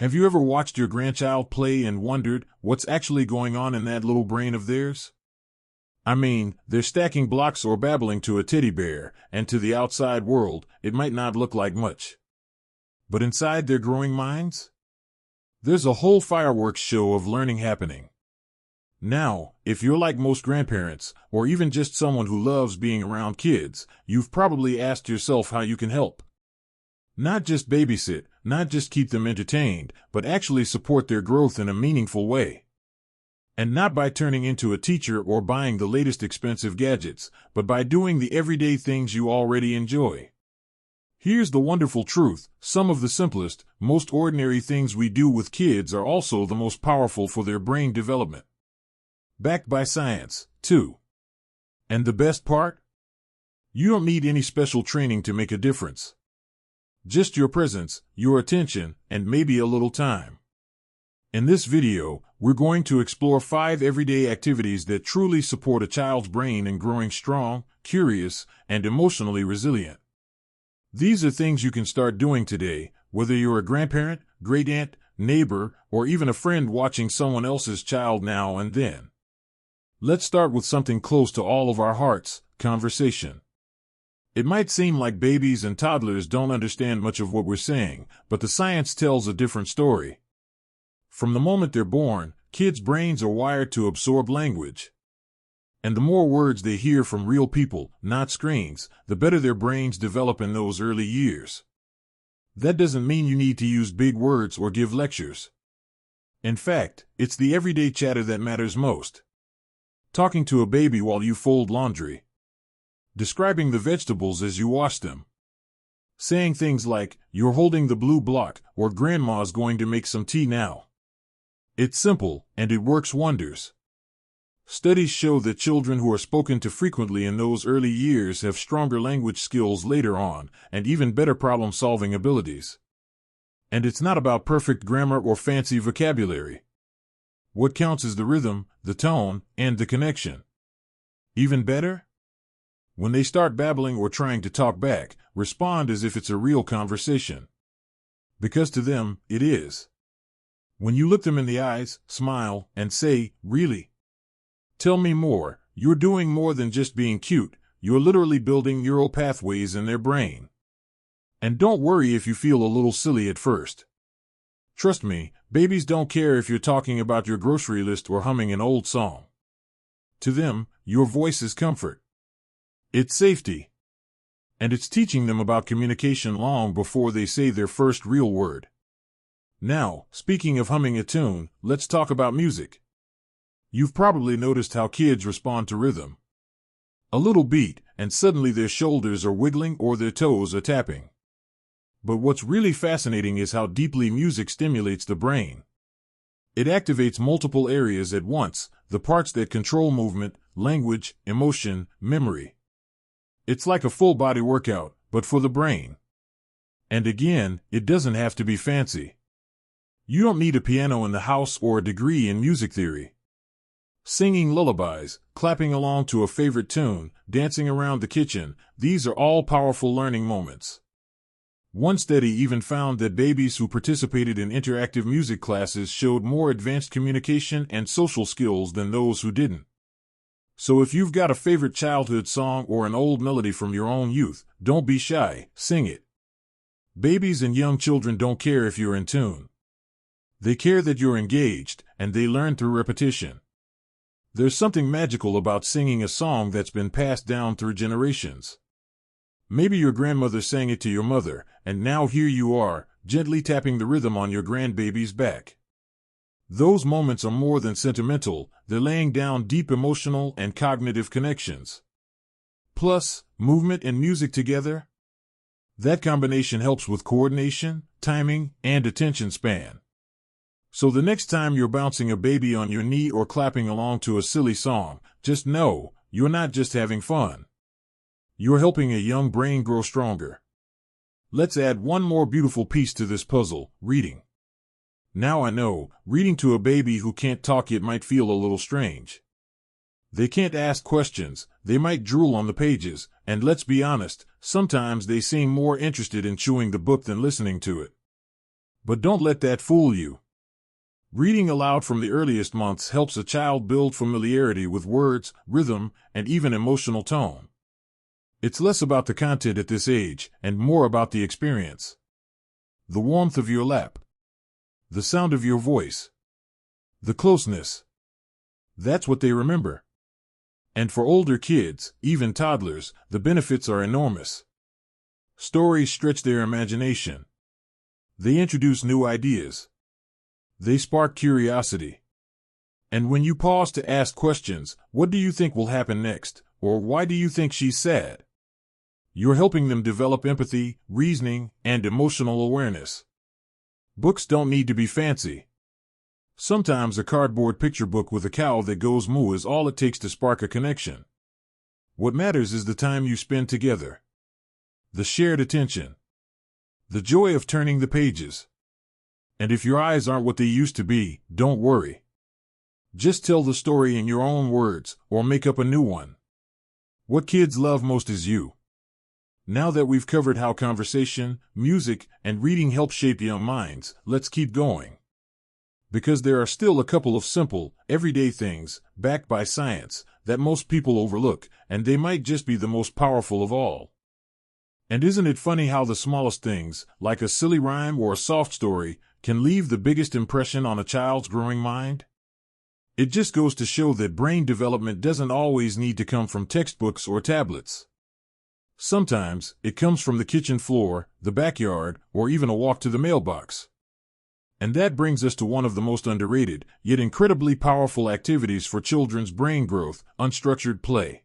Have you ever watched your grandchild play and wondered what's actually going on in that little brain of theirs? I mean, they're stacking blocks or babbling to a teddy bear, and to the outside world, it might not look like much. But inside their growing minds? There's a whole fireworks show of learning happening. Now, if you're like most grandparents, or even just someone who loves being around kids, you've probably asked yourself how you can help. Not just babysit, not just keep them entertained, but actually support their growth in a meaningful way. And not by turning into a teacher or buying the latest expensive gadgets, but by doing the everyday things you already enjoy. Here's the wonderful truth: some of the simplest, most ordinary things we do with kids are also the most powerful for their brain development. Backed by science, too. And the best part? You don't need any special training to make a difference. Just your presence, your attention, and maybe a little time. In this video, we're going to explore 5 everyday activities that truly support a child's brain in growing strong, curious, and emotionally resilient. These are things you can start doing today, whether you're a grandparent, great-aunt, neighbor, or even a friend watching someone else's child now and then. Let's start with something close to all of our hearts: conversation. It might seem like babies and toddlers don't understand much of what we're saying, but the science tells a different story. From the moment they're born, kids' brains are wired to absorb language. And the more words they hear from real people, not screens, the better their brains develop in those early years. That doesn't mean you need to use big words or give lectures. In fact, it's the everyday chatter that matters most. Talking to a baby while you fold laundry. Describing the vegetables as you wash them. Saying things like, "You're holding the blue block," or "Grandma's going to make some tea now." It's simple, and it works wonders. Studies show that children who are spoken to frequently in those early years have stronger language skills later on, and even better problem-solving abilities. And it's not about perfect grammar or fancy vocabulary. What counts is the rhythm, the tone, and the connection. Even better? When they start babbling or trying to talk back, respond as if it's a real conversation. Because to them, it is. When you look them in the eyes, smile, and say, "Really? Tell me more," you're doing more than just being cute. You're literally building neural pathways in their brain. And don't worry if you feel a little silly at first. Trust me, babies don't care if you're talking about your grocery list or humming an old song. To them, your voice is comfort. It's safety. And it's teaching them about communication long before they say their first real word. Now, speaking of humming a tune, let's talk about music. You've probably noticed how kids respond to rhythm. A little beat, and suddenly their shoulders are wiggling or their toes are tapping. But what's really fascinating is how deeply music stimulates the brain. It activates multiple areas at once, the parts that control movement, language, emotion, memory. It's like a full-body workout, but for the brain. And again, it doesn't have to be fancy. You don't need a piano in the house or a degree in music theory. Singing lullabies, clapping along to a favorite tune, dancing around the kitchen, these are all powerful learning moments. One study even found that babies who participated in interactive music classes showed more advanced communication and social skills than those who didn't. So if you've got a favorite childhood song or an old melody from your own youth, don't be shy, sing it. Babies and young children don't care if you're in tune. They care that you're engaged, and they learn through repetition. There's something magical about singing a song that's been passed down through generations. Maybe your grandmother sang it to your mother, and now here you are, gently tapping the rhythm on your grandbaby's back. Those moments are more than sentimental, they're laying down deep emotional and cognitive connections. Plus, movement and music together? That combination helps with coordination, timing, and attention span. So the next time you're bouncing a baby on your knee or clapping along to a silly song, just know, you're not just having fun. You're helping a young brain grow stronger. Let's add one more beautiful piece to this puzzle: reading. Now I know, reading to a baby who can't talk yet might feel a little strange. They can't ask questions, they might drool on the pages, and let's be honest, sometimes they seem more interested in chewing the book than listening to it. But don't let that fool you. Reading aloud from the earliest months helps a child build familiarity with words, rhythm, and even emotional tone. It's less about the content at this age and more about the experience. The warmth of your lap. The sound of your voice. The closeness. That's what they remember. And for older kids, even toddlers, the benefits are enormous. Stories stretch their imagination. They introduce new ideas. They spark curiosity. And when you pause to ask questions, what do you think will happen next? Or why do you think she's sad? You're helping them develop empathy, reasoning, and emotional awareness. Books don't need to be fancy. Sometimes a cardboard picture book with a cow that goes moo is all it takes to spark a connection. What matters is the time you spend together. The shared attention. The joy of turning the pages. And if your eyes aren't what they used to be, don't worry. Just tell the story in your own words, or make up a new one. What kids love most is you. Now that we've covered how conversation, music, and reading help shape young minds, let's keep going. Because there are still a couple of simple, everyday things, backed by science, that most people overlook, and they might just be the most powerful of all. And isn't it funny how the smallest things, like a silly rhyme or a soft story, can leave the biggest impression on a child's growing mind? It just goes to show that brain development doesn't always need to come from textbooks or tablets. Sometimes, it comes from the kitchen floor, the backyard, or even a walk to the mailbox. And that brings us to one of the most underrated, yet incredibly powerful activities for children's brain growth, unstructured play.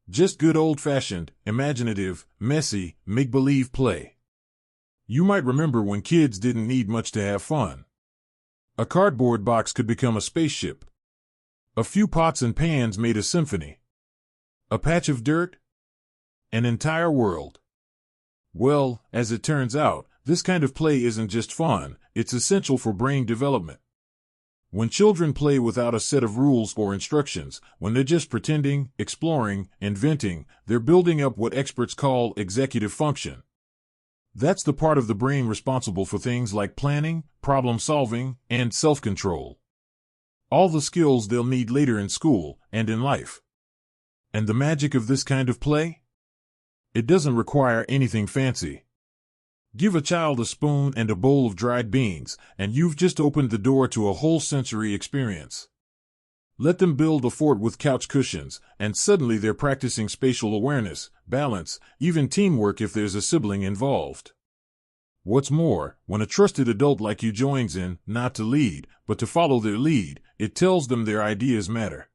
Just good old-fashioned, imaginative, messy, make-believe play. You might remember when kids didn't need much to have fun. A cardboard box could become a spaceship. A few pots and pans made a symphony. A patch of dirt? An entire world. Well, as it turns out, this kind of play isn't just fun, it's essential for brain development. When children play without a set of rules or instructions, when they're just pretending, exploring, inventing, they're building up what experts call executive function. That's the part of the brain responsible for things like planning, problem solving, and self-control. All the skills they'll need later in school and in life. And the magic of this kind of play? It doesn't require anything fancy. Give a child a spoon and a bowl of dried beans, and you've just opened the door to a whole sensory experience. Let them build a fort with couch cushions, and suddenly they're practicing spatial awareness, balance, even teamwork if there's a sibling involved. What's more, when a trusted adult like you joins in, not to lead, but to follow their lead, it tells them their ideas matter.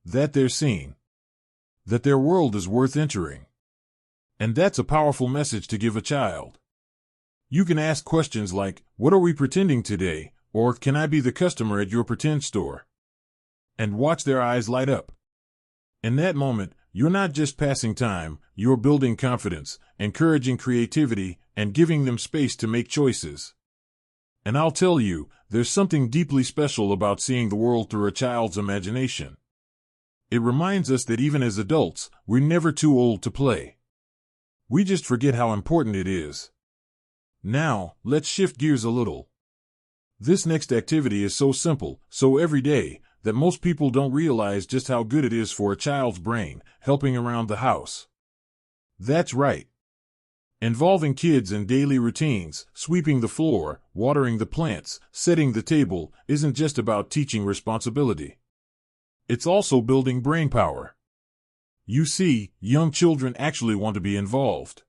That they're seen. That their world is worth entering. And that's a powerful message to give a child. You can ask questions like, "What are we pretending today?" or "Can I be the customer at your pretend store?" And watch their eyes light up. In that moment, you're not just passing time, you're building confidence, encouraging creativity, and giving them space to make choices. And I'll tell you, there's something deeply special about seeing the world through a child's imagination. It reminds us that even as adults, we're never too old to play. We just forget how important it is. Now, let's shift gears a little. This next activity is so simple, so everyday, that most people don't realize just how good it is for a child's brain, helping around the house. That's right. Involving kids in daily routines, sweeping the floor, watering the plants, setting the table, isn't just about teaching responsibility. It's also building brain power. You see, young children actually want to be involved.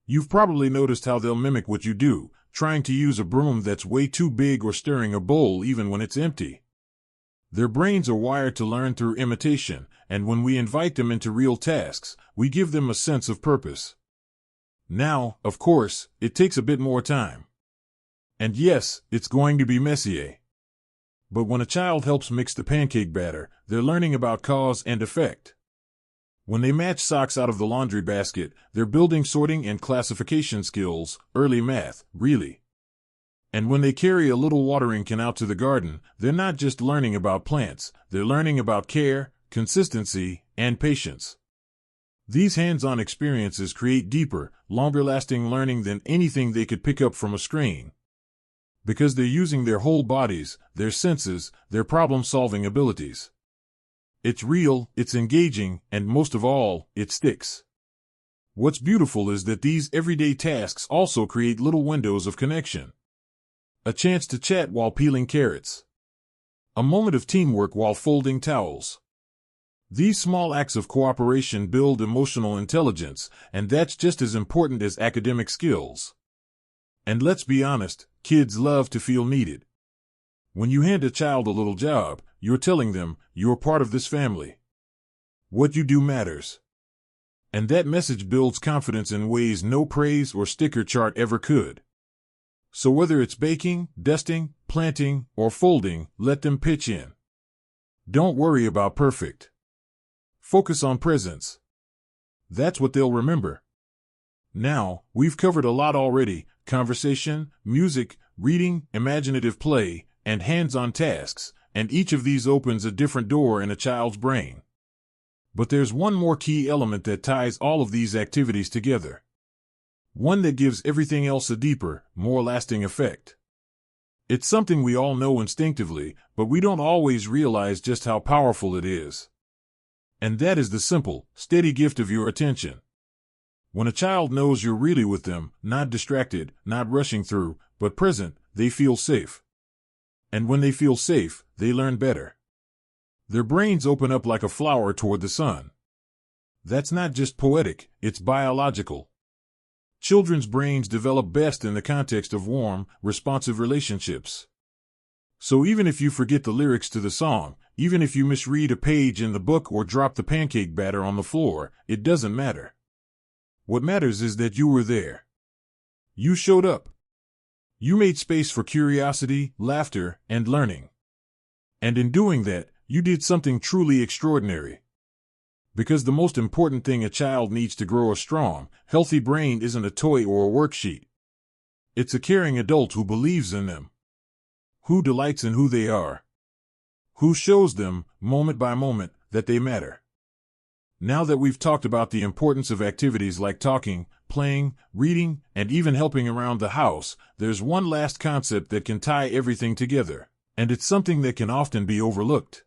You've probably noticed how they'll mimic what you do, trying to use a broom that's way too big or stirring a bowl even when it's empty. Their brains are wired to learn through imitation, and when we invite them into real tasks, we give them a sense of purpose. Now, of course, it takes a bit more time. And yes, it's going to be messier. But when a child helps mix the pancake batter, they're learning about cause and effect. When they match socks out of the laundry basket, they're building sorting and classification skills, early math, really. And when they carry a little watering can out to the garden, they're not just learning about plants, they're learning about care, consistency, and patience. These hands-on experiences create deeper, longer-lasting learning than anything they could pick up from a screen. because they're using their whole bodies, their senses, their problem-solving abilities. It's real, it's engaging, and most of all, it sticks. What's beautiful is that these everyday tasks also create little windows of connection. A chance to chat while peeling carrots. A moment of teamwork while folding towels. These small acts of cooperation build emotional intelligence, and that's just as important as academic skills. And let's be honest, kids love to feel needed. When you hand a child a little job, you're telling them, you're part of this family. What you do matters. And that message builds confidence in ways no praise or sticker chart ever could. So whether it's baking, dusting, planting, or folding, let them pitch in. Don't worry about perfect. Focus on presence. That's what they'll remember. Now, we've covered a lot already: conversation, music, reading, imaginative play, and hands-on tasks, and each of these opens a different door in a child's brain. But there's one more key element that ties all of these activities together. One that gives everything else a deeper, more lasting effect. It's something we all know instinctively, but we don't always realize just how powerful it is. And that is the simple, steady gift of your attention. When a child knows you're really with them, not distracted, not rushing through, but present, they feel safe. And when they feel safe, they learn better. Their brains open up like a flower toward the sun. That's not just poetic, it's biological. Children's brains develop best in the context of warm, responsive relationships. So even if you forget the lyrics to the song, even if you misread a page in the book or drop the pancake batter on the floor, it doesn't matter. What matters is that you were there. You showed up. You made space for curiosity, laughter, and learning. And in doing that, you did something truly extraordinary. Because the most important thing a child needs to grow a strong, healthy brain isn't a toy or a worksheet. It's a caring adult who believes in them. Who delights in who they are. Who shows them, moment by moment, that they matter. Now that we've talked about the importance of activities like talking, playing, reading, and even helping around the house, there's one last concept that can tie everything together, and it's something that can often be overlooked.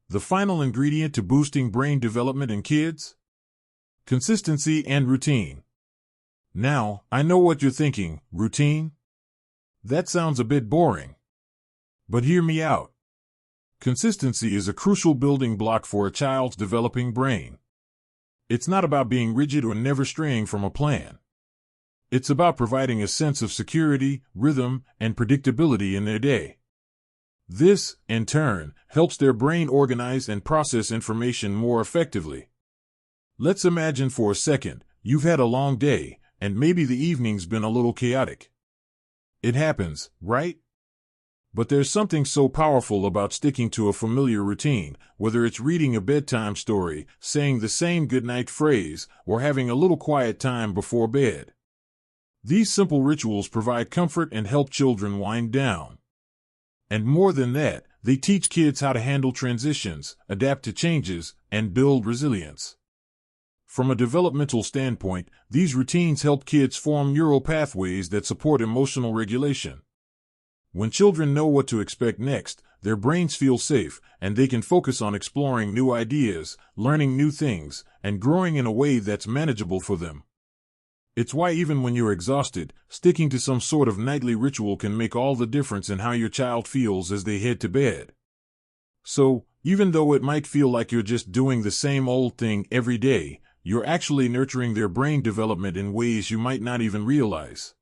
The final ingredient to boosting brain development in kids? Consistency and routine. Now, I know what you're thinking, routine? That sounds a bit boring. But hear me out. Consistency is a crucial building block for a child's developing brain. It's not about being rigid or never straying from a plan. It's about providing a sense of security, rhythm, and predictability in their day. This, in turn, helps their brain organize and process information more effectively. Let's imagine for a second, you've had a long day, and maybe the evening's been a little chaotic. It happens, right? But there's something so powerful about sticking to a familiar routine, whether it's reading a bedtime story, saying the same goodnight phrase, or having a little quiet time before bed. These simple rituals provide comfort and help children wind down. And more than that, they teach kids how to handle transitions, adapt to changes, and build resilience. From a developmental standpoint, these routines help kids form neural pathways that support emotional regulation. When children know what to expect next, their brains feel safe, and they can focus on exploring new ideas, learning new things, and growing in a way that's manageable for them. It's why even when you're exhausted, sticking to some sort of nightly ritual can make all the difference in how your child feels as they head to bed. So, even though it might feel like you're just doing the same old thing every day, you're actually nurturing their brain development in ways you might not even realize.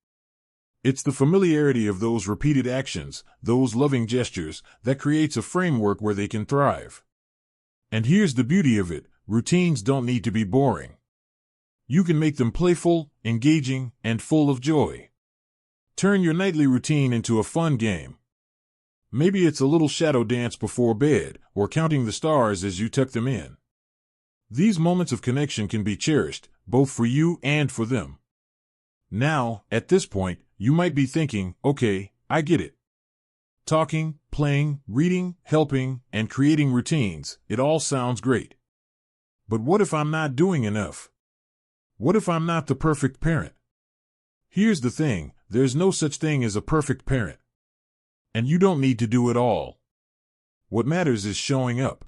It's the familiarity of those repeated actions, those loving gestures, that creates a framework where they can thrive. And here's the beauty of it: routines don't need to be boring. You can make them playful, engaging, and full of joy. Turn your nightly routine into a fun game. Maybe it's a little shadow dance before bed, or counting the stars as you tuck them in. These moments of connection can be cherished, both for you and for them. Now, at this point, you might be thinking, okay, I get it. Talking, playing, reading, helping, and creating routines, it all sounds great. But what if I'm not doing enough? What if I'm not the perfect parent? Here's the thing, there's no such thing as a perfect parent. And you don't need to do it all. What matters is showing up.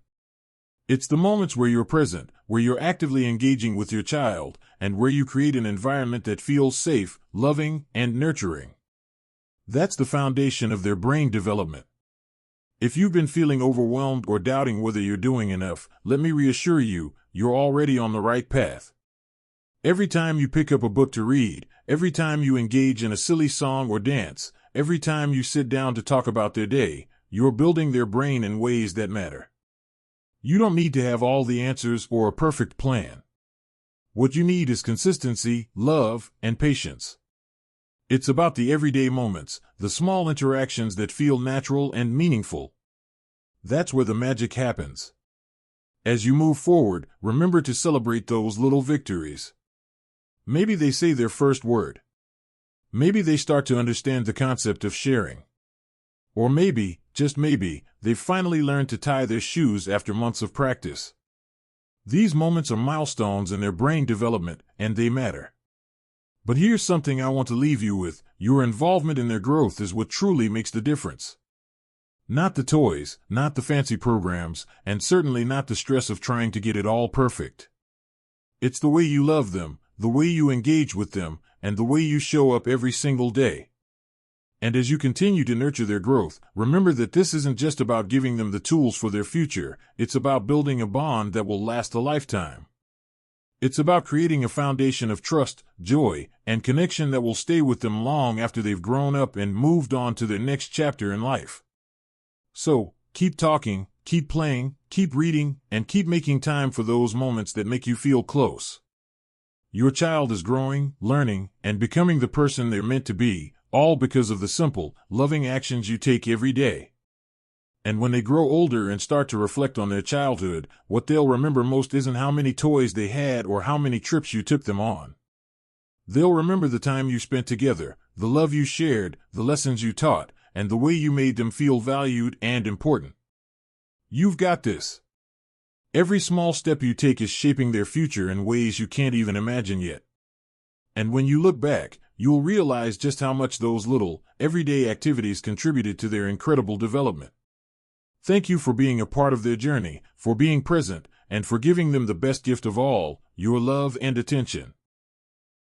It's the moments where you're present, where you're actively engaging with your child, and where you create an environment that feels safe, loving, and nurturing. That's the foundation of their brain development. If you've been feeling overwhelmed or doubting whether you're doing enough, let me reassure you, you're already on the right path. Every time you pick up a book to read, every time you engage in a silly song or dance, every time you sit down to talk about their day, you're building their brain in ways that matter. You don't need to have all the answers or a perfect plan. What you need is consistency, love, and patience. It's about the everyday moments, the small interactions that feel natural and meaningful. That's where the magic happens. As you move forward, remember to celebrate those little victories. Maybe they say their first word. Maybe they start to understand the concept of sharing. Or maybe, just maybe, they've finally learned to tie their shoes after months of practice. These moments are milestones in their brain development, and they matter. But here's something I want to leave you with: your involvement in their growth is what truly makes the difference. Not the toys, not the fancy programs, and certainly not the stress of trying to get it all perfect. It's the way you love them, the way you engage with them, and the way you show up every single day. And as you continue to nurture their growth, remember that this isn't just about giving them the tools for their future, it's about building a bond that will last a lifetime. It's about creating a foundation of trust, joy, and connection that will stay with them long after they've grown up and moved on to their next chapter in life. So, keep talking, keep playing, keep reading, and keep making time for those moments that make you feel close. Your child is growing, learning, and becoming the person they're meant to be, all because of the simple, loving actions you take every day. And when they grow older and start to reflect on their childhood, what they'll remember most isn't how many toys they had or how many trips you took them on. They'll remember the time you spent together, the love you shared, the lessons you taught, and the way you made them feel valued and important. You've got this. Every small step you take is shaping their future in ways you can't even imagine yet. And when you look back, you'll realize just how much those little, everyday activities contributed to their incredible development. Thank you for being a part of their journey, for being present, and for giving them the best gift of all, your love and attention.